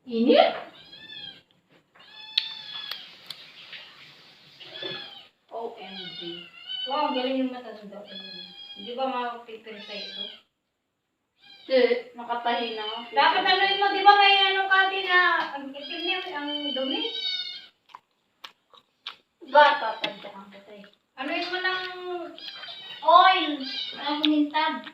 Init? OMG. Wow, galing yung mata ng daw. Hindi ba makapipil sa ito? Nakatahi na. Dapat ano mo, di ba may ano ka din na ang itim niya, ang dumi? Bata, tanda ang patay. Ano mo ng oil? Ang mintab?